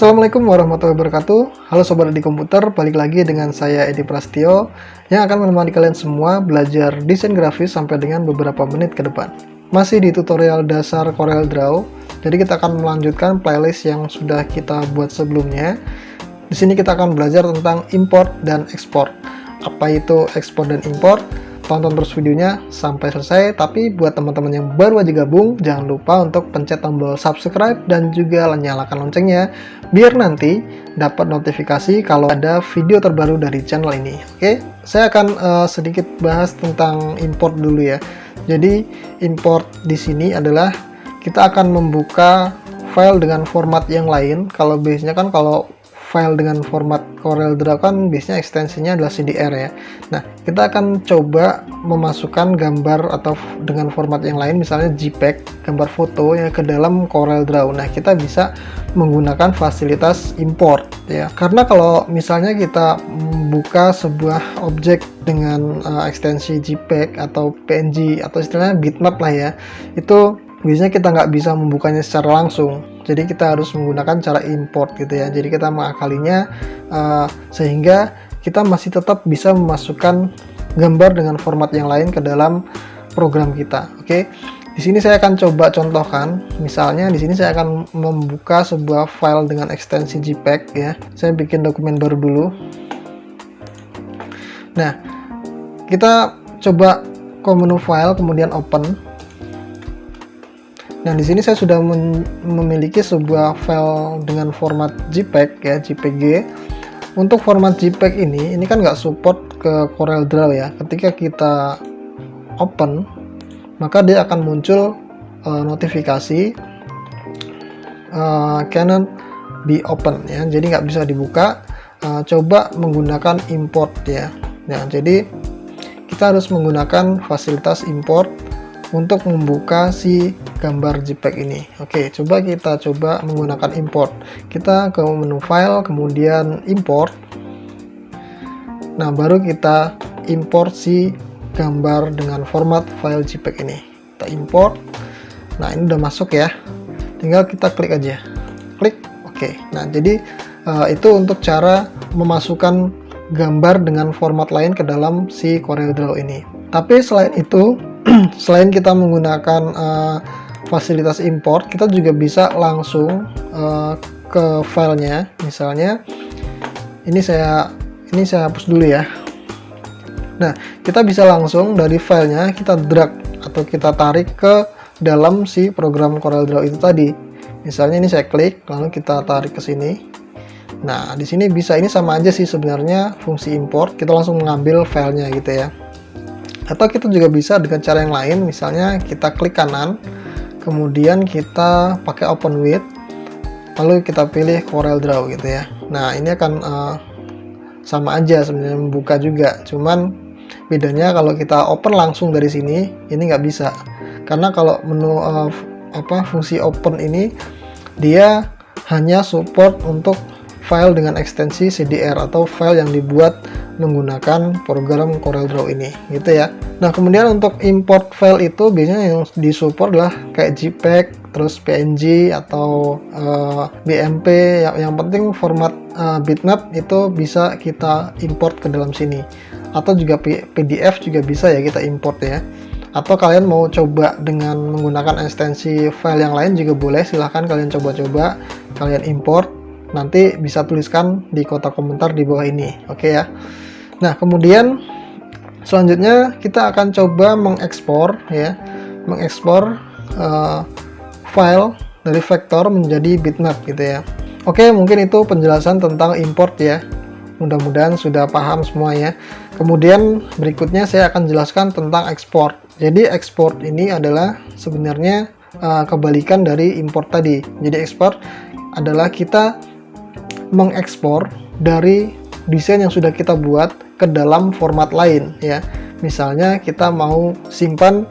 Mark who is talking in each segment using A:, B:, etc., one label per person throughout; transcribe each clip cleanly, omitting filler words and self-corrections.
A: Assalamualaikum warahmatullahi wabarakatuh. Halo sobat di komputer, balik lagi dengan saya Edi Prasetyo yang akan menemani kalian semua belajar desain grafis sampai dengan beberapa menit ke depan. Masih di tutorial dasar CorelDRAW. Jadi kita akan melanjutkan playlist yang sudah kita buat sebelumnya. Di sini kita akan belajar tentang import dan export. Apa itu export dan import? Tonton terus videonya sampai selesai, tapi buat teman-teman yang baru aja gabung, jangan lupa untuk pencet tombol subscribe dan juga nyalakan loncengnya, biar nanti dapat notifikasi kalau ada video terbaru dari channel ini. Oke, saya akan sedikit bahas tentang import dulu ya. Jadi import di sini adalah kita akan membuka file dengan format yang lain. Kalau biasanya kan kalau file dengan format CorelDRAW kan biasanya ekstensinya adalah CDR ya. Nah, kita akan coba memasukkan gambar atau dengan format yang lain, misalnya JPEG, gambar foto ya, ke dalam CorelDRAW. Nah, kita bisa menggunakan fasilitas import ya. Karena kalau misalnya kita membuka sebuah objek dengan ekstensi JPEG atau PNG atau istilahnya bitmap lah ya, itu biasanya kita nggak bisa membukanya secara langsung. Jadi kita harus menggunakan cara import gitu ya. Jadi kita mengakalinya sehingga kita masih tetap bisa memasukkan gambar dengan format yang lain ke dalam program kita. Oke. Di sini saya akan coba contohkan. Misalnya di sini saya akan membuka sebuah file dengan ekstensi JPEG ya. Saya bikin dokumen baru dulu. Nah, kita coba ke menu file kemudian open. Nah, di sini saya sudah memiliki sebuah file dengan format JPEG ya, JPG. Untuk format JPEG ini kan nggak support ke CorelDRAW ya. Ketika kita open, maka dia akan muncul notifikasi cannot be open ya. Jadi nggak bisa dibuka. Coba menggunakan import ya. Nah, jadi kita harus menggunakan fasilitas import untuk membuka si gambar JPEG ini. Oke, coba kita menggunakan import. Kita ke menu file, kemudian import. Nah, baru kita import si gambar dengan format file JPEG ini. Kita import. Nah, ini udah masuk ya. Tinggal kita klik aja. Klik, oke. Nah, jadi itu untuk cara memasukkan gambar dengan format lain ke dalam si CorelDRAW ini. Tapi selain itu, selain kita menggunakan fasilitas import, kita juga bisa langsung ke filenya. Misalnya ini saya hapus dulu ya. Nah, kita bisa langsung dari filenya kita drag atau kita tarik ke dalam si program CorelDRAW itu tadi. Misalnya ini saya klik lalu kita tarik ke sini. Nah, di sini bisa, ini sama aja sih sebenarnya fungsi import, kita langsung mengambil filenya gitu ya. Atau kita juga bisa dengan cara yang lain, misalnya kita klik kanan, kemudian kita pakai open with, lalu kita pilih CorelDRAW gitu ya. Nah, ini akan sama aja sebenarnya membuka juga, cuman bedanya kalau kita open langsung dari sini, ini nggak bisa. Karena kalau menu fungsi open ini, dia hanya support untuk file dengan ekstensi CDR atau file yang dibuat menggunakan program CorelDRAW ini gitu ya. Nah, kemudian untuk import file itu biasanya yang disupport adalah kayak JPEG, terus PNG atau BMP. Yang penting format bitmap itu bisa kita import ke dalam sini. Atau juga PDF juga bisa ya kita import ya. Atau kalian mau coba dengan menggunakan ekstensi file yang lain juga boleh, silahkan kalian coba-coba, kalian import. Nanti bisa tuliskan di kotak komentar di bawah ini, oke ya. Nah, kemudian selanjutnya kita akan coba mengekspor ya, mengekspor file dari vektor menjadi bitmap gitu ya. Oke, mungkin itu penjelasan tentang import ya. Mudah-mudahan sudah paham semua ya. Kemudian berikutnya saya akan jelaskan tentang ekspor. Jadi ekspor ini adalah sebenarnya kebalikan dari import tadi. Jadi ekspor adalah kita mengekspor dari desain yang sudah kita buat ke dalam format lain ya. Misalnya kita mau simpan,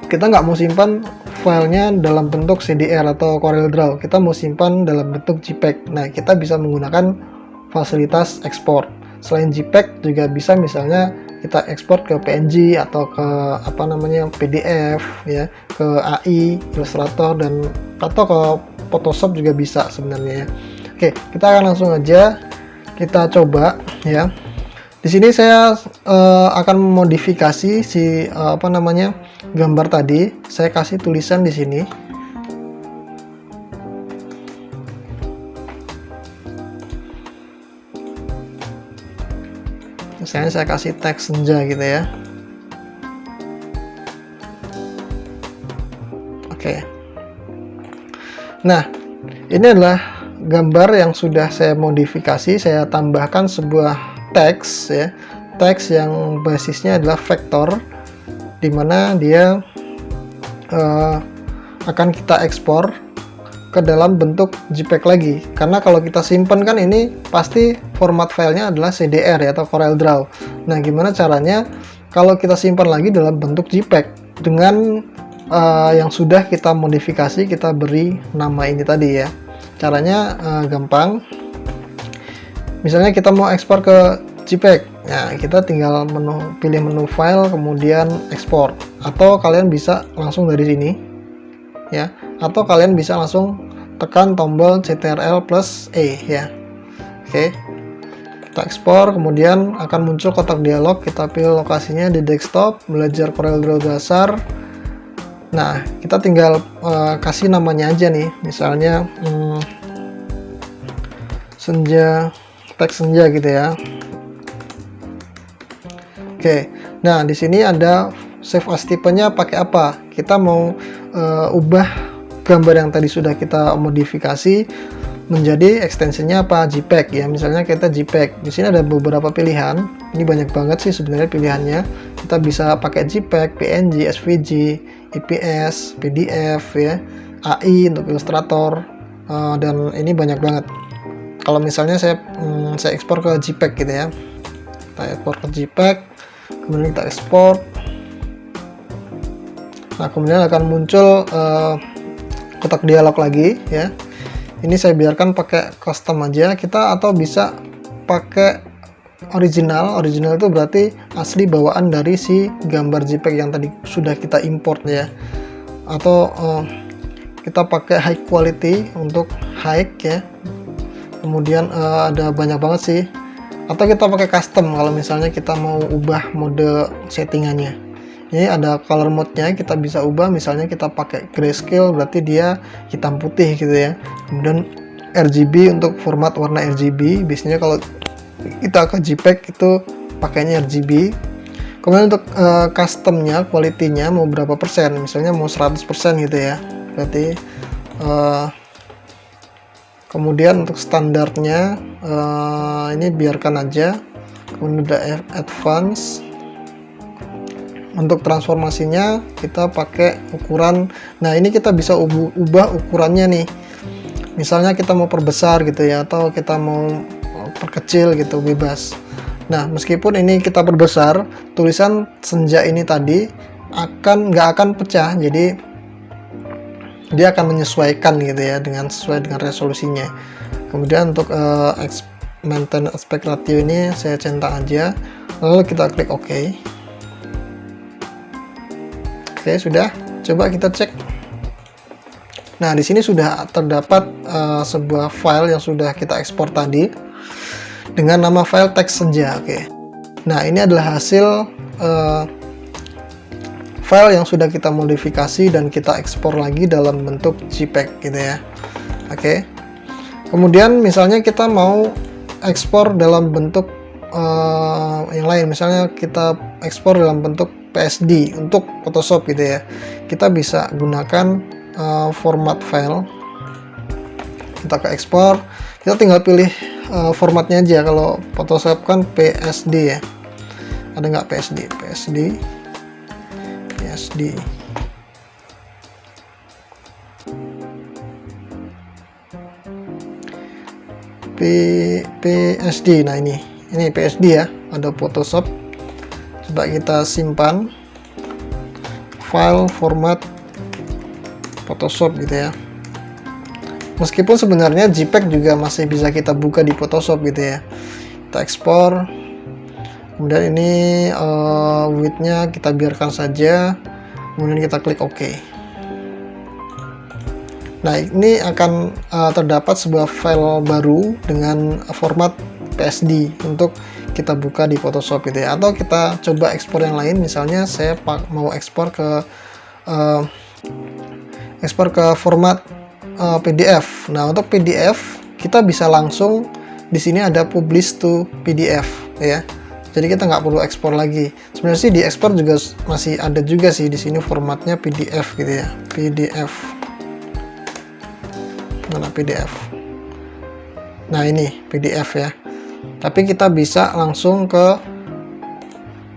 A: kita nggak mau simpan filenya dalam bentuk CDR atau CorelDRAW, kita mau simpan dalam bentuk JPEG. Nah, kita bisa menggunakan fasilitas ekspor. Selain JPEG juga bisa, misalnya kita ekspor ke PNG atau ke PDF ya, ke AI, Illustrator, dan atau ke Photoshop juga bisa sebenarnya ya. Oke, kita akan langsung aja kita coba ya. Di sini saya akan memodifikasi si gambar tadi. Saya kasih tulisan di sini. Misalnya saya kasih teks senja gitu ya. Oke. Nah, ini adalah gambar yang sudah saya modifikasi. Saya tambahkan sebuah teks ya. Teks yang basisnya adalah vektor, dimana dia akan kita ekspor ke dalam bentuk JPEG lagi. Karena kalau kita simpan kan ini pasti format filenya adalah CDR ya, atau Corel Draw. Nah, gimana caranya kalau kita simpan lagi dalam bentuk JPEG dengan yang sudah kita modifikasi, kita beri nama ini tadi ya. Caranya gampang. Misalnya kita mau ekspor ke JPEG, nah kita tinggal pilih menu file, kemudian ekspor, atau kalian bisa langsung dari sini ya, atau kalian bisa langsung tekan tombol Ctrl+E ya. Oke, kita ekspor, kemudian akan muncul kotak dialog. Kita pilih lokasinya di desktop, belajar Corel Draw dasar. Nah, kita tinggal kasih namanya aja nih, misalnya senja, teks senja gitu ya. Oke, nah di sini ada save as tipenya pakai apa? Kita mau ubah gambar yang tadi sudah kita modifikasi menjadi ekstensinya apa? JPEG ya. Misalnya kita JPEG. Di sini ada beberapa pilihan. Ini banyak banget sih sebenarnya pilihannya. Kita bisa pakai JPEG, PNG, SVG, IPS, PDF ya, AI untuk Illustrator, dan ini banyak banget. Kalau misalnya saya ekspor ke JPEG gitu ya. Kita ekspor ke JPEG, kemudian kita ekspor. Nah, kemudian akan muncul kotak dialog lagi ya. Ini saya biarkan pakai custom aja kita, atau bisa pakai original. Original itu berarti asli bawaan dari si gambar JPEG yang tadi sudah kita import ya. Atau kita pakai high quality untuk high ya. Kemudian ada banyak banget sih. Atau kita pakai custom kalau misalnya kita mau ubah mode settingannya. Ini ada color mode-nya, kita bisa ubah. Misalnya kita pakai grayscale, berarti dia hitam putih gitu ya. Kemudian RGB untuk format warna RGB. Biasanya kalau kita ke JPEG itu pakainya RGB. Kemudian untuk customnya, quality-nya mau berapa persen, misalnya mau 100% gitu ya. Berarti kemudian untuk standarnya ini biarkan aja. Kemudian ada advance. Untuk transformasinya kita pakai ukuran. Nah, ini kita bisa ubah ukurannya nih. Misalnya kita mau perbesar gitu ya, atau kita mau perkecil gitu, bebas. Nah, meskipun ini kita perbesar, tulisan senja ini tadi nggak akan pecah. Jadi dia akan menyesuaikan gitu ya, sesuai dengan resolusinya. Kemudian untuk maintain aspect ratio ini saya centang aja, lalu kita klik OK. Oke, sudah. Coba kita cek. Nah, di sini sudah terdapat sebuah file yang sudah kita ekspor tadi dengan nama file teks senja. Oke. Nah, ini adalah hasil file yang sudah kita modifikasi dan kita ekspor lagi dalam bentuk JPEG gitu ya. Oke. Kemudian misalnya kita mau ekspor dalam bentuk yang lain, misalnya kita ekspor dalam bentuk PSD untuk Photoshop gitu ya. Kita bisa gunakan format file. Kita ke ekspor, kita tinggal pilih formatnya aja. Kalau Photoshop kan PSD ya. Ada nggak PSD? PSD. PSD. Nah, ini PSD ya. Ada Photoshop. Coba kita simpan file format Photoshop gitu ya. Meskipun sebenarnya JPEG juga masih bisa kita buka di Photoshop gitu ya. Kita ekspor. Kemudian ini width-nya kita biarkan saja. Kemudian kita klik OK. Nah, ini akan terdapat sebuah file baru dengan format PSD untuk kita buka di Photoshop gitu ya. Atau kita coba ekspor yang lain, misalnya saya mau ekspor ke format PDF. Nah, untuk PDF kita bisa langsung di sini ada publish to PDF ya. Jadi kita nggak perlu ekspor lagi. Sebenarnya sih di ekspor juga masih ada juga sih di sini formatnya PDF gitu ya. PDF. Mana PDF? Nah, ini PDF ya. Tapi kita bisa langsung ke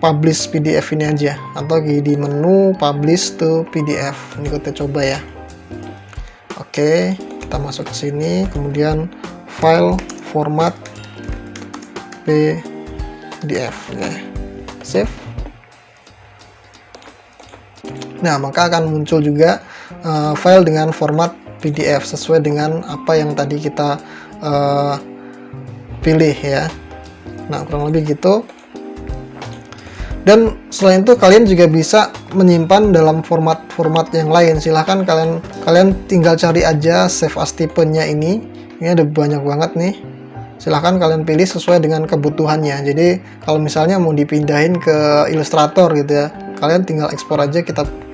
A: publish PDF ini aja, atau di menu publish to PDF. Ini kita coba ya. Oke, kita masuk ke sini, kemudian file format PDF ya. Save. Nah, maka akan muncul juga file dengan format PDF sesuai dengan apa yang tadi kita pilih ya. Nah, kurang lebih gitu. Dan selain itu kalian juga bisa menyimpan dalam format-format yang lain. Silahkan kalian tinggal cari aja save as type-nya ini. Ini ada banyak banget nih. Silahkan kalian pilih sesuai dengan kebutuhannya. Jadi kalau misalnya mau dipindahin ke Illustrator gitu ya, kalian tinggal ekspor aja,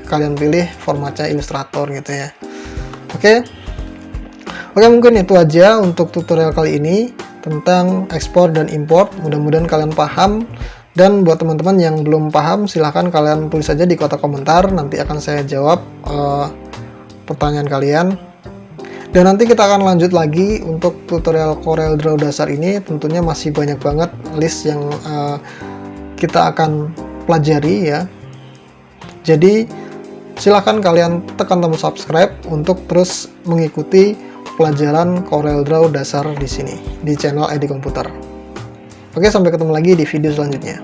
A: kalian pilih formatnya Illustrator gitu ya. Oke, mungkin itu aja untuk tutorial kali ini tentang ekspor dan import. Mudah-mudahan kalian paham. Dan buat teman-teman yang belum paham, silahkan kalian tulis saja di kotak komentar. Nanti akan saya jawab pertanyaan kalian. Dan nanti kita akan lanjut lagi untuk tutorial CorelDRAW dasar ini. Tentunya masih banyak banget list yang kita akan pelajari ya. Jadi silahkan kalian tekan tombol subscribe untuk terus mengikuti pelajaran CorelDRAW dasar di sini, di channel Edi Komputer. Oke, sampai ketemu lagi di video selanjutnya.